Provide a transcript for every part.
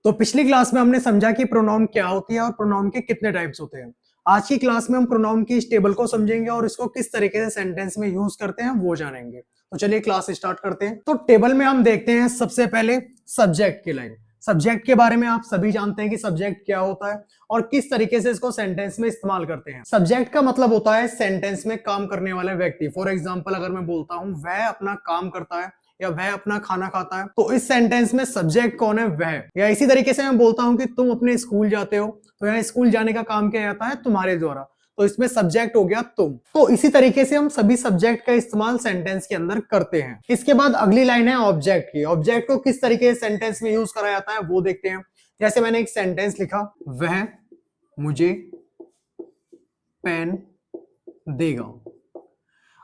तो पिछली क्लास में हमने समझा कि प्रोनाउन क्या होती है और प्रोनाउन के कितने टाइप्स होते हैं। आज की क्लास में हम प्रोनाउन की इस टेबल को समझेंगे और इसको किस तरीके से सेंटेंस में यूज करते हैं वो जानेंगे। तो चलिए क्लास स्टार्ट करते हैं। तो टेबल में हम देखते हैं सबसे पहले सब्जेक्ट की लाइन। सब्जेक्ट के बारे में आप सभी जानते हैं कि सब्जेक्ट क्या होता है और किस तरीके से इसको सेंटेंस में इस्तेमाल करते हैं। सब्जेक्ट का मतलब होता है सेंटेंस में काम करने वाला व्यक्ति। फॉर एग्जाम्पल अगर मैं बोलता हूं वह अपना काम करता है या वह अपना खाना खाता है, तो इस सेंटेंस में सब्जेक्ट कौन है? वह। या इसी तरीके से मैं बोलता हूं कि तुम अपने स्कूल जाते हो, तो यहाँ स्कूल जाने का काम किया जाता है तुम्हारे द्वारा, तो इसमें सब्जेक्ट हो गया तुम। तो इसी तरीके से हम सभी सब्जेक्ट का इस्तेमाल सेंटेंस के अंदर करते हैं। इसके बाद अगली लाइन है ऑब्जेक्ट की। ऑब्जेक्ट को किस तरीके से सेंटेंस में यूज करा जाता है वो देखते हैं। जैसे मैंने एक सेंटेंस लिखा, वह मुझे पेन देगा।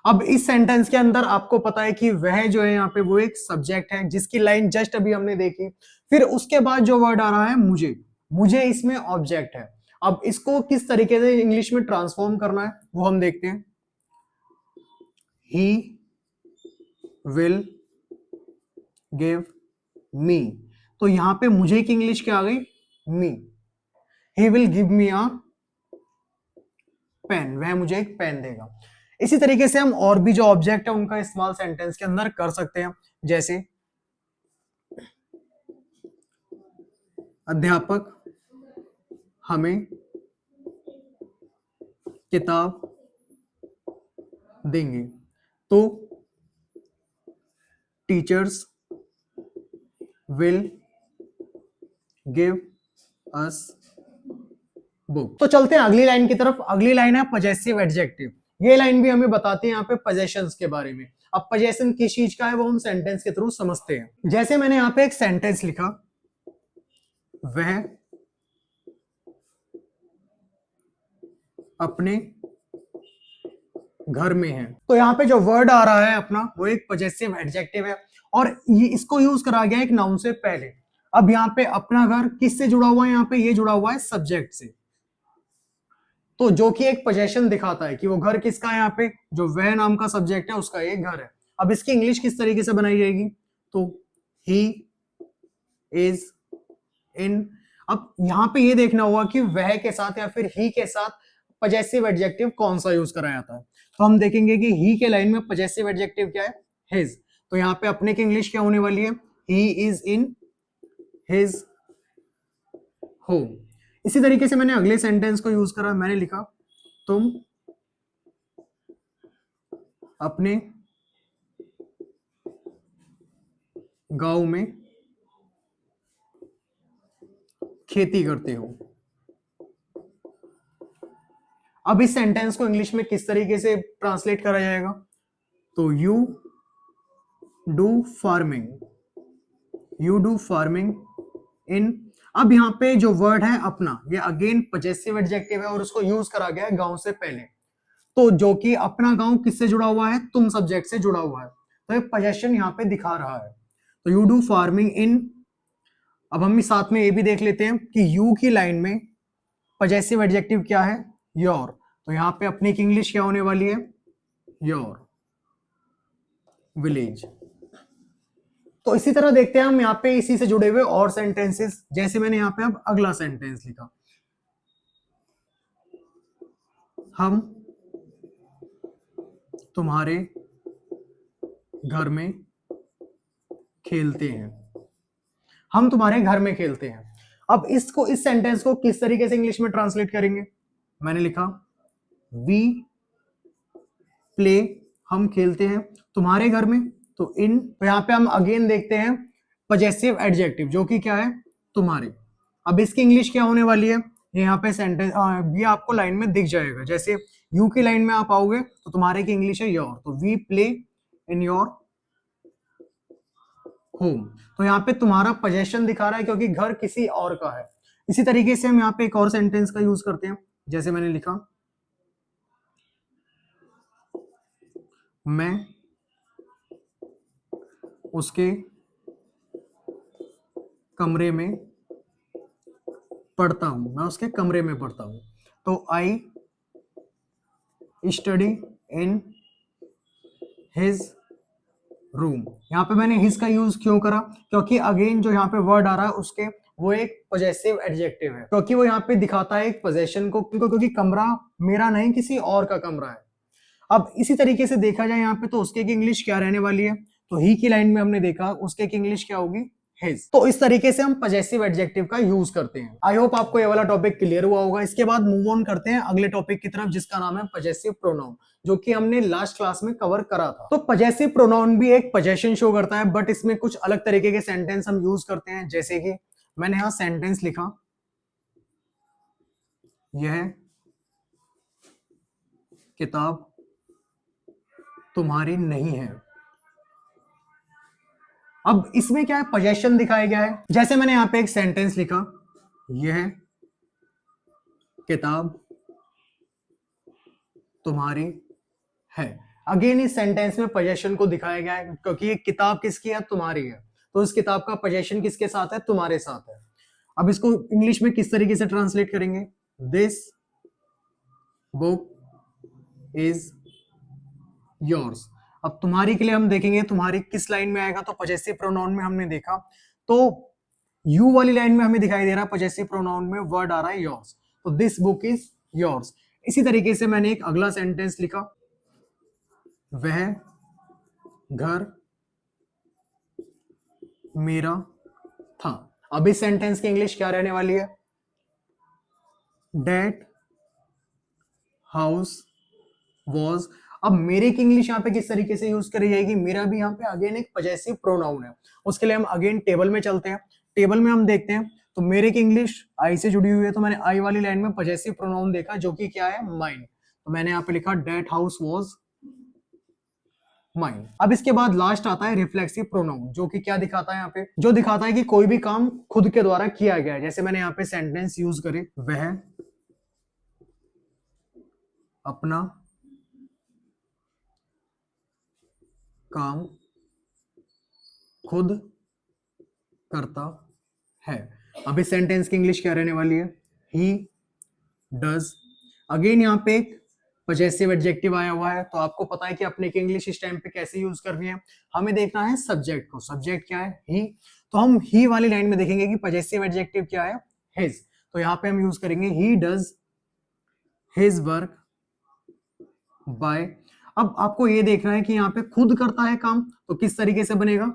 अब इस सेंटेंस के अंदर आपको पता है कि वह जो है यहाँ पे वो एक सब्जेक्ट है जिसकी लाइन जस्ट अभी हमने देखी। फिर उसके बाद जो वर्ड आ रहा है मुझे, मुझे इसमें ऑब्जेक्ट है। अब इसको किस तरीके से इंग्लिश में ट्रांसफॉर्म करना है वो हम देखते हैं। He will give me. तो यहां पे मुझे की इंग्लिश क्या आ गई? Me. He will give me a pen. वह मुझे एक पेन देगा। इसी तरीके से हम और भी जो ऑब्जेक्ट है उनका इस्तेमाल सेंटेंस के अंदर कर सकते हैं। जैसे अध्यापक हमें किताब देंगे, तो teachers will give us book. तो चलते हैं अगली लाइन की तरफ। अगली लाइन है पजेसिव एडजेक्टिव। ये लाइन भी हमें बताती है यहाँ पे पजेशंस के बारे में। अब पजेशन किस चीज का है वो हम सेंटेंस के थ्रू समझते हैं। जैसे मैंने यहाँ पे एक सेंटेंस लिखा, वह अपने घर में है। तो यहाँ पे जो वर्ड आ रहा है अपना वो एक पजेसिव एडजेक्टिव है और ये इसको यूज करा गया एक नाउन से पहले। अब यहाँ पे अपना घर किससे जुड़ा हुआ है? यहाँ पे ये जुड़ा हुआ है सब्जेक्ट से, तो जो कि एक पोजेशन दिखाता है कि वो घर किसका है। यहाँ पे जो वह नाम का सब्जेक्ट है उसका एक घर है। अब इसकी इंग्लिश किस तरीके से बनाई जाएगी? तो ही इज इन। अब यहाँ पे ये देखना होगा कि वह के साथ या फिर ही के साथ पजेसिव एडजेक्टिव कौन सा यूज करा जाता है। तो हम देखेंगे कि ही के लाइन में पजेसिव एडजेक्टिव क्या है? हिज। तो यहाँ पे अपने की इंग्लिश क्या होने वाली है? He is in his home. इसी तरीके से मैंने अगले सेंटेंस को यूज करा। मैंने लिखा, तुम अपने गांव में खेती करते हो। अब इस सेंटेंस को इंग्लिश में किस तरीके से ट्रांसलेट करा जाएगा? तो you do farming, you do farming in. अब यहाँ पे जो वर्ड है अपना, ये अगेन पजेसिव एडजेक्टिव है और उसको यूज करा गया है गांव से पहले। तो जो कि अपना गांव किससे जुड़ा हुआ है? तुम सब्जेक्ट से जुड़ा हुआ है, तो एक पजेशन यहाँ पे दिखा रहा है। तो यू डू फार्मिंग इन। अब हम साथ में ये भी देख लेते हैं कि यू की लाइन में पजेसिव एडजेक्टिव क्या है? योर। तो यहाँ पे अपनी की इंग्लिश क्या होने वाली है? Your village. तो इसी तरह देखते हैं हम यहाँ पे इसी से जुड़े हुए और सेंटेंसेस। जैसे मैंने यहाँ पे अब अगला सेंटेंस लिखा, हम तुम्हारे घर में खेलते हैं। हम तुम्हारे घर में खेलते हैं। अब इसको, इस सेंटेंस को किस तरीके से इंग्लिश में ट्रांसलेट करेंगे? मैंने लिखा, वी प्ले, हम खेलते हैं तुम्हारे घर में, तो इन। तो यहाँ पे हम अगेन देखते हैं पजेसिव एडजेक्टिव जो कि क्या है? तुम्हारे। अब इसकी इंग्लिश क्या होने वाली है? यहाँ पे सेंटेंस ये आपको लाइन में दिख जाएगा। जैसे यू की लाइन में आप आओगे तो तुम्हारे की इंग्लिश है योर, तो we play in your home. तो यहाँ पे तुम्हारा पोजेशन दिखा रहा है क्योंकि घर किसी और का है। इसी तरीके से हम यहाँ पे एक और सेंटेंस का यूज करते हैं। जैसे मैंने लिखा, मैं उसके कमरे में पढ़ता हूं। मैं उसके कमरे में पढ़ता हूं, तो I study in his room. यहाँ पे मैंने हिज का यूज क्यों करा? क्योंकि अगेन जो यहाँ पे वर्ड आ रहा है उसके वो एक पॉजेसिव एडजेक्टिव है, क्योंकि वो यहाँ पे दिखाता है एक पोजेशन को, क्योंकि कमरा मेरा नहीं किसी और का कमरा है। अब इसी तरीके से देखा जाए यहाँ पे, तो उसके की इंग्लिश क्या रहने वाली है, तो ही की लाइन में हमने देखा उसके की इंग्लिश क्या होगी, हिज। तो इस तरीके से हम पॉजेसिव एडजेक्टिव का यूज करते हैं। आई होप आपको ये वाला टॉपिक क्लियर हुआ होगा। इसके बाद मूव ऑन करते हैं अगले टॉपिक की तरफ, जिसका नाम है पॉजेसिव प्रोनाउन, जो कि हमने लास्ट क्लास में कवर करा था। तो पॉजेसिव प्रोनाउन भी एक पोजेशन शो करता है, बट इसमें कुछ अलग तरीके के सेंटेंस हम यूज करते हैं। जैसे कि मैंने यहां सेंटेंस लिखा, यह किताब तुम्हारी नहीं है। अब इसमें क्या है, पोजेशन दिखाया गया है। जैसे मैंने यहां पे एक सेंटेंस लिखा, यह किताब तुम्हारी है। अगेन इस सेंटेंस में पोजेशन को दिखाया गया है, क्योंकि ये किताब किसकी है, तुम्हारी है। तो इस किताब का पोजेशन किसके साथ है, तुम्हारे साथ है। अब इसको इंग्लिश में किस तरीके से ट्रांसलेट करेंगे, दिस बुक इज योर्स। अब तुम्हारी के लिए हम देखेंगे तुम्हारी किस लाइन में आएगा, तो पॉजेसिव प्रोनाउन में हमने देखा, तो यू वाली लाइन में हमें दिखाई दे रहा है पॉजेसिव प्रोनाउन में वर्ड आ रहा है योर्स, तो दिस बुक इज योर्स। इसी तरीके से मैंने एक अगला सेंटेंस लिखा, वह घर मेरा था। अब इस सेंटेंस की इंग्लिश क्या रहने वाली है, डेट हाउस वॉज। अब मेरे की इंग्लिश यहाँ पे किस तरीके से यूज करी जाएगी, मेरा भी यहाँ पे अगेन एक पॉजेसिव प्रोनाउन है। उसके लिए हम अगेन टेबल में चलते हैं। टेबल में हम देखते हैं, तो मेरे की इंग्लिश आई से जुड़ी हुई है, तो मैंने आई वाली लाइन में पॉजेसिव प्रोनाउन देखा, जो कि क्या है, माइन। तो मैंने यहाँ पे लिखा डेट हाउस वॉज माइन। अब इसके बाद लास्ट आता है रिफ्लेक्सिव प्रोनाउन, जो कि क्या दिखाता है यहाँ पे, जो दिखाता है कि कोई भी काम खुद के द्वारा किया गया है। जैसे मैंने यहाँ पे सेंटेंस यूज करे, वह अपना काम खुद करता है। अब इस सेंटेंस की इंग्लिश क्या रहने वाली है, ही डज। अगेन यहाँ पे एक पॉजेसिव एडजेक्टिव आया हुआ है, तो आपको पता है कि अपने की इंग्लिश इस टाइम पे कैसे यूज करनी है। हमें देखना है सब्जेक्ट को, सब्जेक्ट क्या है, ही। तो हम ही वाली लाइन में देखेंगे कि पॉजेसिव एडजेक्टिव क्या है, हिज। तो यहाँ पे हम यूज करेंगे he does his work by. अब आपको ये देखना है कि यहाँ पे खुद करता है काम, तो किस तरीके से बनेगा,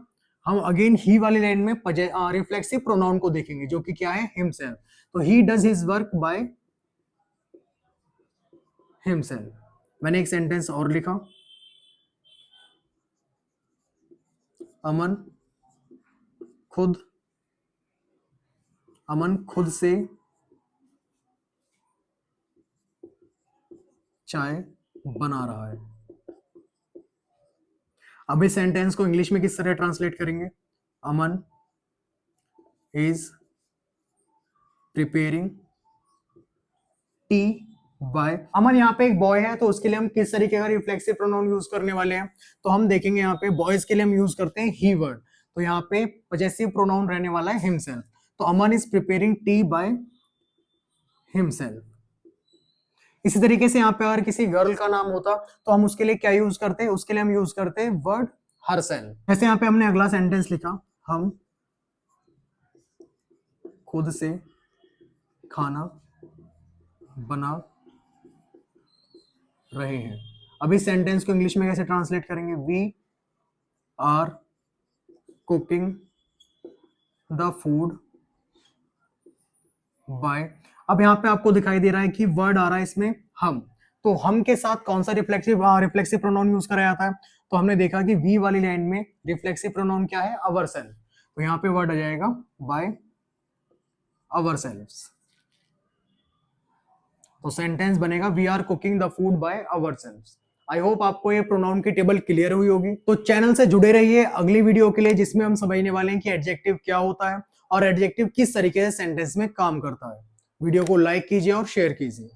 हम अगेन ही वाली लाइन में रिफ्लेक्सिव प्रोनाउन को देखेंगे, जो कि क्या है, हिमसेल्फ। तो he does his work by himself. मैंने एक सेंटेंस और लिखा, अमन खुद से चाय बना रहा है। अब इस सेंटेंस को इंग्लिश में किस तरह ट्रांसलेट करेंगे, अमन इज प्रिपेयरिंग टी बाय। अमन यहाँ पे एक बॉय है, तो उसके लिए हम किस तरीके का रिफ्लेक्सिव प्रोनाउन यूज करने वाले हैं, तो हम देखेंगे यहाँ पे बॉयज के लिए हम यूज करते हैं ही वर्ड, तो यहाँ पे पॉजेसिव प्रोनाउन रहने वाला है हिमसेल्फ। तो Aman is preparing tea by himself. इसी तरीके से यहाँ पे अगर किसी गर्ल का नाम होता, तो हम उसके लिए क्या यूज करते हैं, उसके लिए हम यूज करते हैं वर्ड हरसेल्फ। जैसे यहाँ पे हमने अगला सेंटेंस लिखा, हम खुद से खाना बना रहे हैं। अब इस सेंटेंस को इंग्लिश में कैसे ट्रांसलेट करेंगे, we are cooking the food by. अब यहाँ पे आपको दिखाई दे रहा है कि वर्ड आ रहा है इसमें हम, तो हम के साथ कौन सा रिफ्लेक्सिव प्रोनाउन यूज करा जाता है, तो हमने देखा कि वी वाली लाइन में रिफ्लेक्सिव प्रोनाउन क्या है, अवरसेल्फ। तो यहाँ पे वर्ड आ जाएगा बाय अवरसेल्व्स। तो सेंटेंस बनेगा we are cooking the food by ourselves. I hope आपको ये प्रोनाउन की टेबल क्लियर हुई होगी। तो चैनल से जुड़े रहिए अगली वीडियो के लिए, जिसमें हम समझने वाले हैं कि एडजेक्टिव क्या होता है और एडजेक्टिव किस तरीके से सेंटेंस में काम करता है। वीडियो को लाइक कीजिए और शेयर कीजिए।